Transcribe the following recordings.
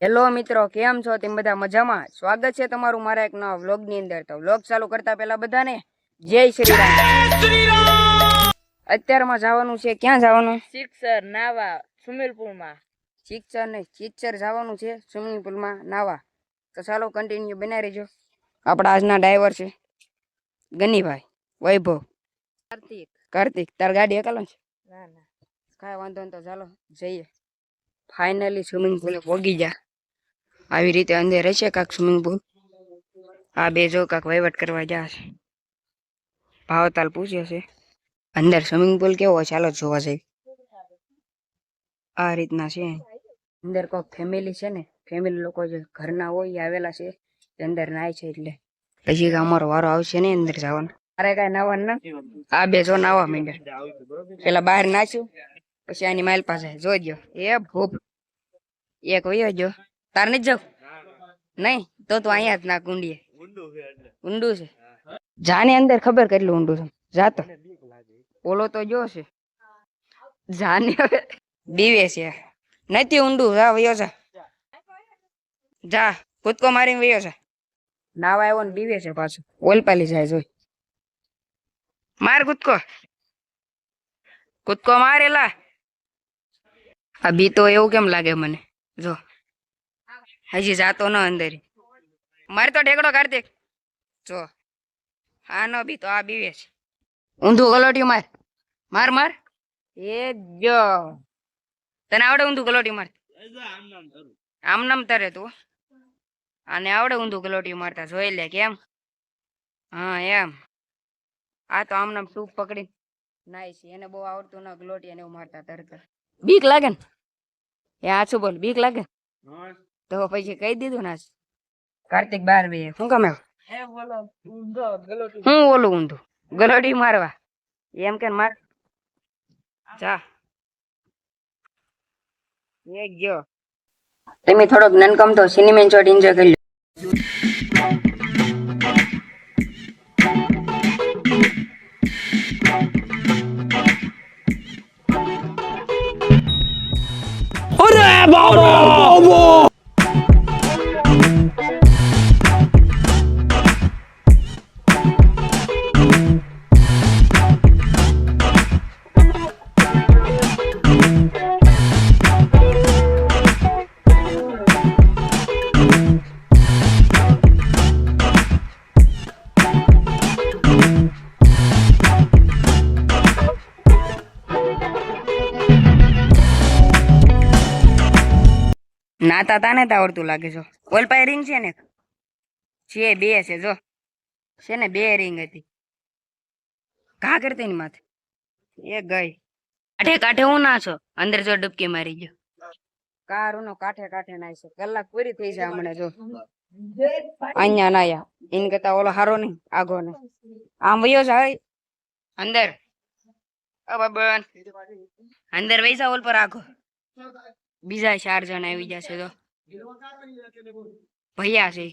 Hello મિત્રો, કેમ છો? તેમ બધા મજામાં? સ્વાગત છે તમારું મારા એક નવા વ્લોગ ની અંદર. તો વ્લોગ ચાલુ કરતા પહેલા બધાને જય શ્રી રામ. અત્યારમાં જવાનું છે, ક્યાં જવાનું? શિક્ષર નાવા સ્વિમિંગ પુલમાં. શિક્ષર ને શિક્ષર જવાનું છે સ્વિમિંગ પુલમાં નાવા. તો ચાલો કન્ટિન્યુ બનાવી રહેજો. આપણા આજના ડ્રાઈવર છે ગનીભાઈ, વૈભવ, કાર્તિક. તાર ગાડી એકલો છે? ના ના, કાંઈ વાંધો નહીં, તો ચાલો જઈએ. ફાઇનલી સ્વિમિંગ પુલે પહોંચી ગયા. આવી રીતે અંદર રહેશે કાંક સ્વિમિંગ પુલ. આ બે જો કાંક વહીવટ કરવા ગયા છે. ભાવતાલ પૂછ્યો છે અંદર સ્વિમિંગ પુલ કેવો હોય, ચાલો જોવા જઈએ. આ રીતના છે. અંદર કોઈક ફેમિલી છે ને, ફેમિલી લોકો જે ઘરના હોય એ આવેલા છે, અંદર નાય છે. એટલે પછી અમારો વારો આવશે ને અંદર જવાનો. અરે કઈ નાવા ના, આ બે જો નાવા માંડ્યા. પેલા બહાર નાચ્યું, પછી આની માઇલ પાસે જોઈજો. એ ભૂપ એક વયો જો. તાર નથી જાવ? નહીં તો તું અહીંયા જ ના કુંડીએ. ઊંડું છે. જાને અંદર ખબર કેટલું ઊંડું છે. જાતો ઓલો તો જો છે. જાને હવે બીવે છે. નથી ઊંડું. જા વયો જા. જા કૂદકો મારીને વયો જા. નાવા આવ્યો ને બીવે છે પાછું. ઓલપાલી જાય જોઈ. માર કૂદકો. કૂદકો મારેલા. આ બી તો એવું કેમ લાગે મને? જો હજી જાતો ન અંદર. મારે તો ઢેકડો કાર્તિક. જો આ નો બી તો આ બીવે છે. ઊંધું ગલોટિયું માર. માર માર. એ જો તને આવડે ઊંધું ગલોટિયું માર? આમ નામ તરે તું. આને આવડે ઊંધું ગલોટિયું મારતા? જોઈ લે કેમ. હા એમ. આ તો આમ નામ ટૂંક પકડી નાય છે. એને બહુ આવડતું ન ગલોટિયા ને એવું મારતા તરત. બીક લાગે ને? એ આછું બોલ, બીક લાગે તો પછી કહી દીધું ને. કાર્તિક બાર બે શું કામ હું ઓલું ઊંધું ગલોડી મારવા એમ કે માર. જા એક ગયો. તમે થોડોક નનકમ તો સિનેમેન શોટ એન્જોય કરી લો. અરે બાબા! નાતા તાને તો આવડતું લાગે છો. ઓલ પાસે રિંગ છે ને? છે બે છે. જો છે ને બે રિંગ હતી. ઘા કરતી ની માથે એ ગઈ. કાંઠે કાંઠે હું ના છો અંદર જો ડૂબકી મારી ગયો. કારું નો કાંઠે કાંઠે નાય છે. કલાક પૂરી થઈ જાય હમણાં. જો અહીંયા નાયા એને કરતા ઓલો હારો નહીં આગો ને. આમ વયો જાય અંદર. બબન અંદર વૈસા ઓલ પર આગો. બીજા 4 જણા આવી જશે. તો ભૈયા છે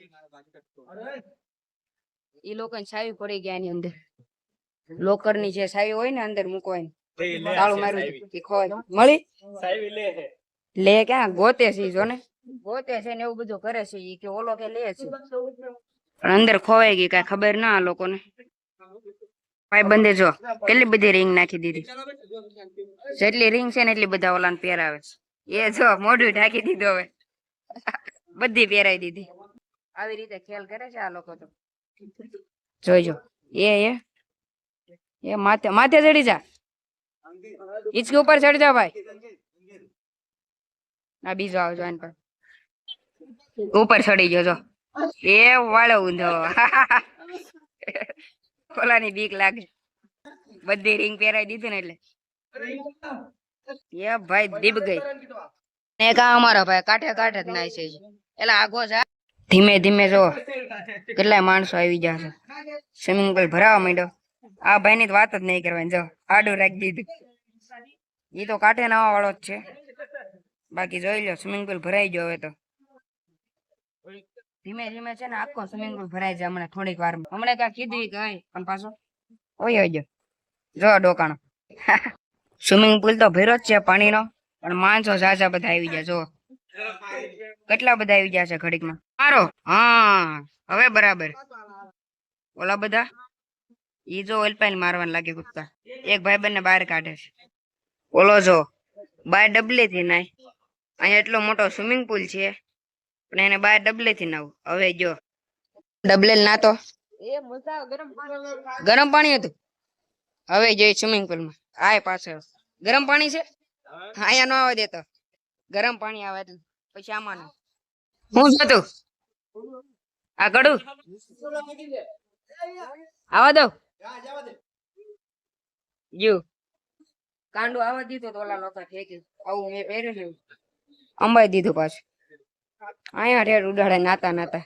એ લોકો ને ચાવી પડી ગયા એની અંદર. લોકર ની જે ચાવી હોય ને અંદર મૂકવાની, તાળું માર્યું ખોવાય મળી લે. ક્યાં ગોતે છે જો ને, ગોતે છે ને એવું બધું કરે છે. ઈ કે ઓલો કે લે છે પણ અંદર ખોવાઈ ગઈ. કઈ ખબર ના આ લોકોને. ભાઈ બંધે જો કેટલી બધી રિંગ નાખી દીધી. જેટલી રિંગ છે ને એટલી બધા ઓલાને પહેરાવે છે. એ જો મોઢું ઢાંકી દીધું. હવે બધી પહેરાઈ દીધી. આવી રીતે ખેલ કરે છે આ લોકો. તો જોઈજો. એ માથે માથે ચડી જા. હિચકી ઉપર ચડી જા ભાઈ. આ બીજો આવજો આન પર. ઉપર ચડી ગયો. જો એ વાળો ઊંધો. ઓલાની બીક લાગે. બધી રિંગ પહેરાઈ દીધી ને એટલે એ ભાઈ દીપ ગઈ. ને કા અમારા ભાઈ કાંઠે કાંઠે જ નાય છે. એટલે આગો જા. ધીમે ધીમે જો કેટલાય માણસો આવી ગયા છે. સ્વિમિંગ પુલ ભરાવા માંડ્યો. આ ભાઈ ની વાત જ નહીં કરવાની. જો આડું રાખી દીધું. એ તો કાંઠે નાવા વાળો જ છે. બાકી જોઈ લો સ્વિમિંગ પુલ ભરાઈ ગયો. હવે તો ધીમે ધીમે છે ને આખો સ્વિમિંગ પુલ ભરાઈ જાય હમણાં થોડીક વાર. હમણાં ક્યાં કીધું કઈ પણ પાછો ઓયો ગયો. જો ડોકાણો. સ્વિમિંગ પુલ તો ભર્યો જ છે પાણીનો, પણ માણસો ઝાઝા બધા આવી ગયા. જો કેટલા બધા આવી ગયા છે ઘડીકમાં મારો હા હવે બરાબર ઓલા બધા ઈ જો ઓઇલ પાઇલ મારવાન લાગે કુત્તા એક ભાઈ બંને બહાર કાઢે છે ઓલો જો બાય ડબલે થી નાય અહીંયા એટલો મોટો સ્વિમિંગ પુલ છે પણ એને બાય ડબલે થી નાવું હવે જો ડબલે નાતો ગરમ પાણી હતું હવે જઈ સ્વિમિંગ પુલ માં આય પાછળ ગરમ પાણી છે અહીંયા નો આવવા દેતો ગરમ પાણી આવે એટલે પછી આમાં હું જતું આ કડું આવા દો જો કાંડું આવા દીધું તો ઓલા લોકો ફેંકી આવું મેં પહેર્યું છે અંબાઈ દીધું પાછું અહીંયા રેડ ઉડાડે નાતા નાતા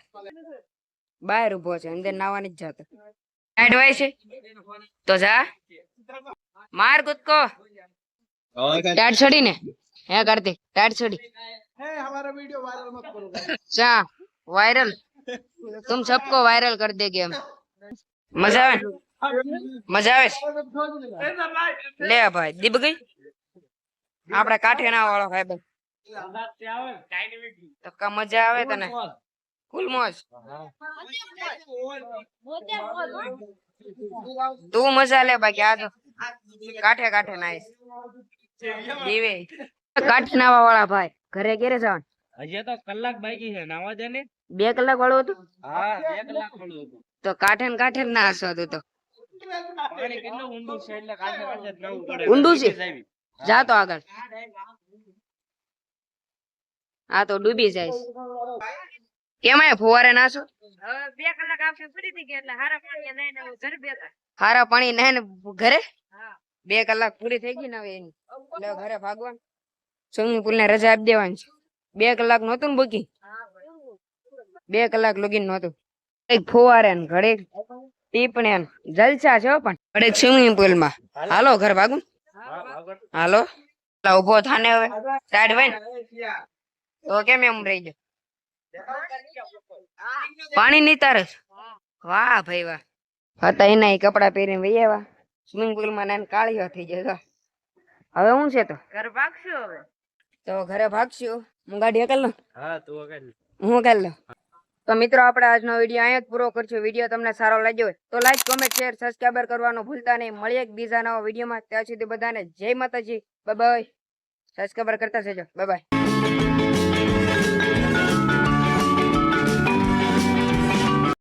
બહાર ઉભો છે અંદર નાવાની જ જાતો લાઈટ હોય છે તો જા માર કૂદકો ટાટ છડી ને હે કાર્તિક ટાટ છડી चा वायरल तुम सबको वायरल कर देंगे हम मजा आवे मजा આવે લે ભાઈ દીપ ગઈ આપડે કાઠે ના વાળો ભાઈ તો કા મજા આવે તને ફૂલ મોજ તું મજા લે બાકી આ તો કાઠે કાઠે નાઈસ દીવે કાઠે નાવા વાળા ભાઈ ઘરે ક્યારે જવાનું હજી તો કલાક બાકી છે નાવા દે ને 2 કલાક વાળું હતું હા 2 કલાક વાળું હતું તો કાઠે ને કાઠે ના હસવા તું તો પાણી કેટલું ઊંડું છે એટલે કાંઠે કાંઠે જ નવું પડે ઊંડું છે જા તો આગળ આ તો ડૂબી જાય કેમ આય ફુવારે નાસો હવે 2 કલાક આવશે ફરી થી ગયા એટલે હારા પાણી લઈને ઘરે બેઠા હારા પાણી નાઈને ઘરે 2 કલાક પૂરી થઈ ગઈ ને હવે એની એટલે ઘરે ભાગવાનું સ્વિમિંગ પુલ ને રજા આપી દેવાની છે 2 કલાક નહોતું ને બુકિંગ 2 કલાક લોગીન નહોતું એક ફુવારે ને ઘડે ટીપણે ને જલસા છે હો પણ ઘડે સ્વિમિંગ પુલ માં હાલો ઘર ભાગું હાલો ઉભો થાને હવે ટાઈડ હોય ને તો કેમ એમ રહી ગયો પાણી ની તારસ વાહ ભાઈ વાહ હતા એના કપડા પહેરીને વહી આવ્યા સ્વિમિંગ પુલ માં નાને કાળીઓ થઈ જાય હવે હું છે તો ઘર ભાગશું હવે તો ઘરે ભાગશું હું ગાડી હકલ લઉં હા તું વગર હું હકલ લઉં તો મિત્રો આપણે આજનો વિડીયો અહીંયા જ પૂરો કરશું વિડીયો તમને સારો લાગ્યો હોય તો લાઈક કોમેન્ટ શેર સબસ્ક્રાઇબર કરવાનું ભૂલતા નહીં મળીએ એક બીજા નવા વિડીયોમાં ત્યાં સુધી બધાને જય માતાજી બાય બાય સબસ્ક્રાઇબર કરતા જજો બાય બાય